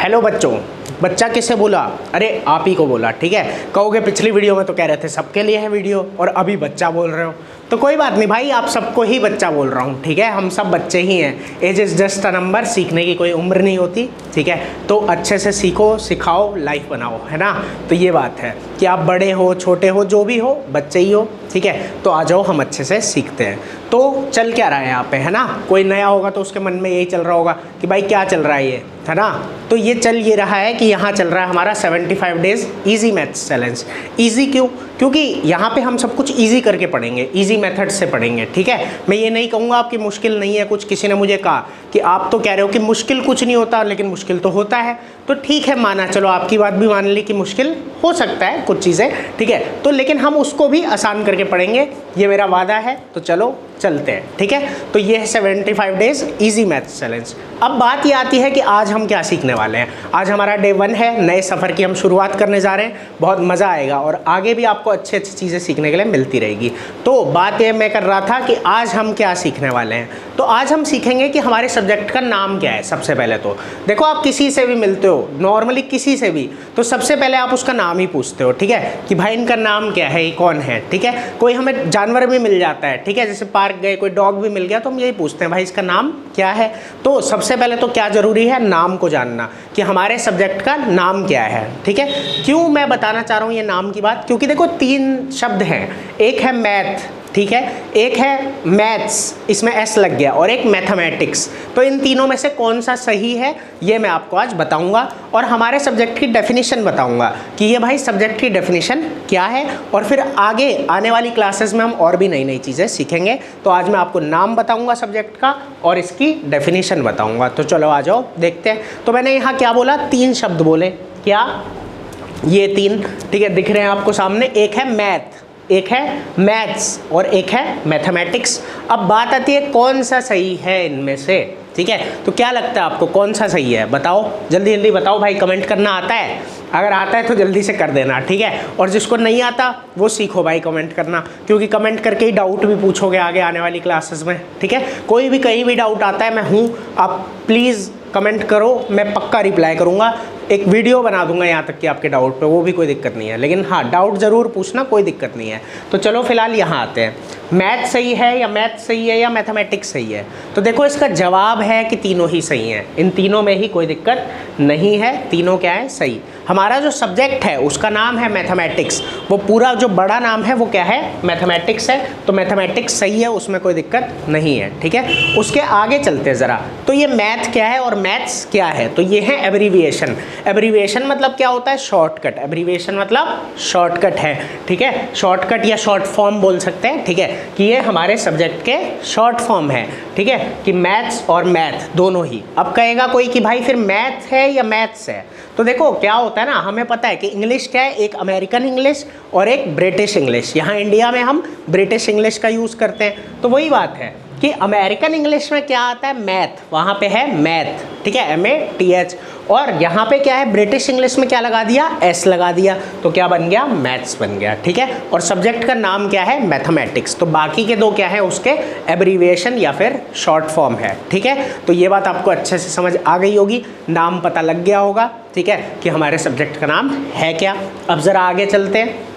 Hello बच्चों। बच्चा किसे बोला? अरे आप ही को बोला, ठीक है। कहोगे पिछली वीडियो में तो कह रहे थे सबके लिए है वीडियो और अभी बच्चा बोल रहे हो, तो कोई बात नहीं भाई, आप सबको ही बच्चा बोल रहा हूँ, ठीक है। हम सब बच्चे ही हैं। Age is just a number, सीखने की कोई उम्र नहीं होती, ठीक है। तो अच्छे से सीखो, सिखाओ, लाइफ बनाओ, है ना। तो ये बात है कि आप बड़े हो छोटे हो जो भी हो, बच्चे ही हो, ठीक है। तो आ जाओ, हम अच्छे से सीखते हैं। तो चल क्या रहा है यहाँ पे, है ना। कोई नया होगा तो उसके मन में यही चल रहा होगा कि भाई क्या चल रहा है ये, है ना। तो ये चल ये रहा है कि यहाँ चल रहा है हमारा 75 days easy maths challenge. Easy क्यों? क्योंकि यहाँ पे हम सब कुछ इजी करके पढ़ेंगे, इजी मेथड से पढ़ेंगे, ठीक है। मैं ये नहीं कहूँगा आपकी मुश्किल नहीं है कुछ। किसी ने मुझे कहा कि आप तो कह रहे हो कि मुश्किल कुछ नहीं होता, लेकिन मुश्किल तो होता है। तो ठीक है, माना, चलो आपकी बात भी मान ली कि मुश्किल हो सकता है कुछ चीज़ें, ठीक है। तो लेकिन हम उसको भी आसान करके पढ़ेंगे, ये मेरा वादा है। तो चलो चलते हैं, ठीक है। तो ये है 75 डेज इजी मैथ्स चैलेंज। अब बात ये आती है कि आज हम क्या सीखने वाले हैं। आज हमारा डे 1 है, नए सफ़र की हम शुरुआत करने जा रहे हैं। बहुत मज़ा आएगा और आगे भी आपको अच्छी अच्छी चीज़ें सीखने के लिए मिलती रहेगी। तो बात ये मैं कर रहा था कि आज हम क्या सीखने वाले हैं। तो आज हम सीखेंगे कि हमारे सब्जेक्ट का नाम क्या है। सबसे पहले तो देखो, आप किसी से भी मिलते हो नॉर्मली, किसी से भी, तो सबसे पहले आप उसका नाम ही पूछते हो, ठीक है, कि भाई इनका नाम क्या है, ये कौन है, ठीक है। कोई हमें जानवर भी मिल जाता है, ठीक है, जैसे पार्क गए कोई डॉग भी मिल गया तो हम यही पूछते हैं भाई इसका नाम क्या है। तो सबसे पहले तो क्या ज़रूरी है, नाम को जानना कि हमारे सब्जेक्ट का नाम क्या है, ठीक है। क्यों मैं बताना चाह रहा हूँ ये नाम की बात, क्योंकि देखो 3 शब्द हैं। एक है मैथ, ठीक है, एक है मैथ्स, इसमें एस लग गया, और एक मैथमेटिक्स। तो इन तीनों में से कौन सा सही है ये मैं आपको आज बताऊंगा, और हमारे सब्जेक्ट की डेफिनेशन बताऊंगा कि ये भाई सब्जेक्ट की डेफिनेशन क्या है। और फिर आगे आने वाली क्लासेस में हम और भी नई नई चीज़ें सीखेंगे। तो आज मैं आपको नाम बताऊंगा सब्जेक्ट का और इसकी डेफिनेशन बताऊंगा। तो चलो आ जाओ देखते हैं। तो मैंने यहाँ क्या बोला, 3 शब्द बोले, क्या, ये 3, ठीक है, दिख रहे हैं आपको सामने। एक है मैथ, एक है मैथ्स और एक है मैथमेटिक्स। अब बात आती है कौन सा सही है इनमें से, ठीक है। तो क्या लगता है आपको कौन सा सही है, बताओ, जल्दी जल्दी बताओ भाई। कमेंट करना आता है? अगर आता है तो जल्दी से कर देना, ठीक है। और जिसको नहीं आता वो सीखो भाई कमेंट करना, क्योंकि कमेंट करके ही डाउट भी पूछोगे आगे आने वाली क्लासेस में, ठीक है। कोई भी कहीं भी डाउट आता है, मैं हूँ, आप प्लीज़ कमेंट करो, मैं पक्का रिप्लाई करूँगा। एक वीडियो बना दूंगा यहाँ तक कि आपके डाउट पे, वो भी कोई दिक्कत नहीं है। लेकिन हाँ, डाउट ज़रूर पूछना, कोई दिक्कत नहीं है। तो चलो फिलहाल यहाँ आते हैं, मैथ सही है या मैथ सही है या मैथमेटिक्स सही है। तो देखो इसका जवाब है कि तीनों ही सही हैं। इन तीनों में ही कोई दिक्कत नहीं है, तीनों क्या है, सही। हमारा जो सब्जेक्ट है उसका नाम है मैथमेटिक्स, वो पूरा जो बड़ा नाम है वो क्या है, मैथमेटिक्स है। तो मैथमेटिक्स सही है, उसमें कोई दिक्कत नहीं है, ठीक है। उसके आगे चलते ज़रा। तो ये मैथ क्या है और मैथ्स क्या है, तो ये है एब्रीविएशन। एब्रीविएशन मतलब क्या होता है, शॉर्टकट। एब्रीविएशन मतलब शॉर्टकट है, ठीक है। शॉर्टकट या शॉर्ट फॉर्म बोल सकते हैं, ठीक है, कि ये हमारे सब्जेक्ट के शॉर्ट फॉर्म है, ठीक है, कि मैथ्स और मैथ दोनों ही। अब कहेगा कोई कि भाई फिर मैथ है या मैथ्स है। तो देखो क्या होता है ना, हमें पता है कि इंग्लिश क्या है, एक अमेरिकन इंग्लिश और एक ब्रिटिश इंग्लिश। यहाँ इंडिया में हम ब्रिटिश इंग्लिश का यूज़ करते हैं। तो वही बात है कि अमेरिकन इंग्लिश में क्या आता है, मैथ, वहाँ पे है मैथ, ठीक है, MATH। और यहाँ पे क्या है, ब्रिटिश इंग्लिश में क्या लगा दिया, S लगा दिया, तो क्या बन गया, मैथ्स बन गया, ठीक है। और सब्जेक्ट का नाम क्या है, मैथमेटिक्स। तो बाकी के 2 क्या है, उसके एब्रीविएशन या फिर शॉर्ट फॉर्म है, ठीक है। तो ये बात आपको अच्छे से समझ आ गई होगी, नाम पता लग गया होगा, ठीक है, कि हमारे सब्जेक्ट का नाम है क्या। अब ज़रा आगे चलते हैं।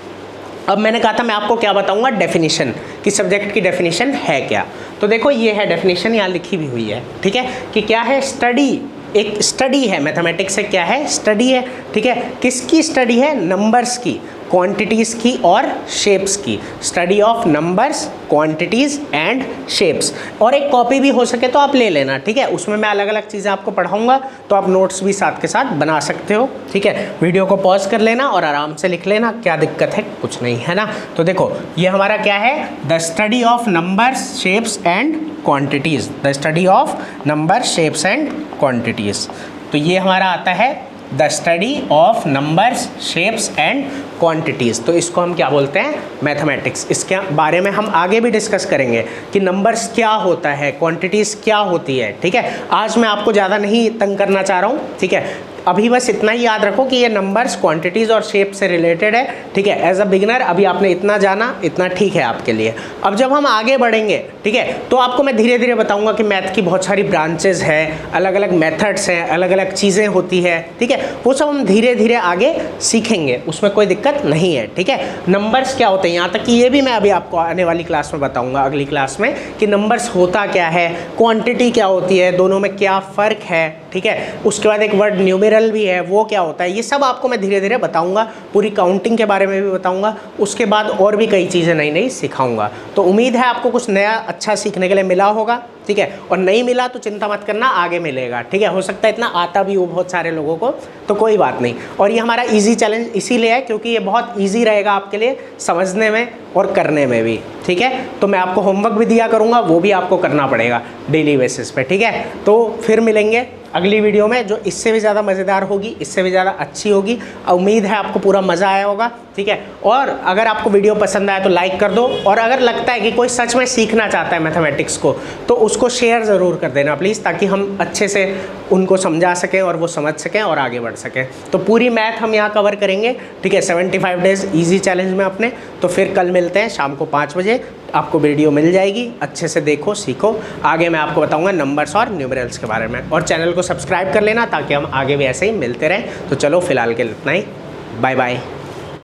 अब मैंने कहा था मैं आपको क्या बताऊंगा, डेफिनेशन, कि सब्जेक्ट की डेफिनेशन है क्या। तो देखो ये है डेफिनेशन, यहाँ लिखी भी हुई है, ठीक है, कि क्या है, स्टडी, एक स्टडी है। मैथमेटिक्स से क्या है, स्टडी है, ठीक है। किसकी स्टडी है, नंबर्स की, क्वांटिटीज़ की और शेप्स की। Study of numbers, quantities and shapes. और एक कॉपी भी हो सके तो आप ले लेना, ठीक है, उसमें मैं अलग अलग चीज़ें आपको पढ़ाऊंगा, तो आप नोट्स भी साथ के साथ बना सकते हो, ठीक है। वीडियो को पॉज कर लेना और आराम से लिख लेना, क्या दिक्कत है, कुछ नहीं है ना। तो देखो ये हमारा क्या है, the study of numbers, shapes and quantities. The study of number, shapes and quantities. तो ये हमारा आता है the study of numbers, shapes and quantities, तो इसको हम क्या बोलते हैं, मैथमेटिक्स। इसके बारे में हम आगे भी डिस्कस करेंगे कि नंबर्स क्या होता है, क्वांटिटीज़ क्या होती है, ठीक है। आज मैं आपको ज़्यादा नहीं तंग करना चाह रहा हूँ, ठीक है। अभी बस इतना ही याद रखो कि ये नंबर्स क्वांटिटीज़ और शेप से रिलेटेड है, ठीक है। एज अ बिगिनर अभी आपने इतना जाना, इतना ठीक है आपके लिए। अब जब हम आगे बढ़ेंगे, ठीक है, तो आपको मैं धीरे धीरे बताऊंगा कि मैथ की बहुत सारी ब्रांचेज हैं, अलग अलग मेथड्स हैं, अलग अलग चीज़ें होती है, ठीक है। वो सब हम धीरे धीरे आगे सीखेंगे, उसमें कोई दिक्कत नहीं है, ठीक है। नंबर्स क्या होते हैं, यहाँ तक कि ये भी मैं अभी आपको आने वाली क्लास में बताऊँगा, अगली क्लास में, कि नंबर्स होता क्या है, क्वान्टिटी क्या होती है, दोनों में क्या फ़र्क है, ठीक है। उसके बाद एक वर्ड न्यूमेरल भी है, वो क्या होता है, ये सब आपको मैं धीरे धीरे बताऊंगा। पूरी काउंटिंग के बारे में भी बताऊंगा, उसके बाद और भी कई चीज़ें नई नई सिखाऊंगा। तो उम्मीद है आपको कुछ नया अच्छा सीखने के लिए मिला होगा, ठीक है। और नहीं मिला तो चिंता मत करना, आगे मिलेगा, ठीक है। हो सकता है इतना आता भी हो बहुत सारे लोगों को, तो कोई बात नहीं। और ये हमारा ईजी चैलेंज इसीलिए है क्योंकि ये बहुत ईजी रहेगा आपके लिए समझने में और करने में भी, ठीक है। तो मैं आपको होमवर्क भी दिया करूँगा, वो भी आपको करना पड़ेगा डेली बेसिस पे, ठीक है। तो फिर मिलेंगे अगली वीडियो में जो इससे भी ज़्यादा मज़ेदार होगी, इससे भी ज़्यादा अच्छी होगी। उम्मीद है आपको पूरा मज़ा आया होगा, ठीक है। और अगर आपको वीडियो पसंद आया तो लाइक कर दो, और अगर लगता है कि कोई सच में सीखना चाहता है मैथमेटिक्स को, तो उसको शेयर ज़रूर कर देना प्लीज़, ताकि हम अच्छे से उनको समझा सकें और वो समझ सकें और आगे बढ़ सकें। तो पूरी मैथ हम यहाँ कवर करेंगे, ठीक है, 75 डेज़ ईजी चैलेंज में अपने। तो फिर कल मिलते हैं शाम को 5 बजे, आपको वीडियो मिल जाएगी, अच्छे से देखो, सीखो। आगे मैं आपको बताऊंगा नंबर्स और न्यूमेरल्स के बारे में, और चैनल को सब्सक्राइब कर लेना ताकि हम आगे भी ऐसे ही मिलते रहें। तो चलो फिलहाल के लिए इतना ही, बाय बाय।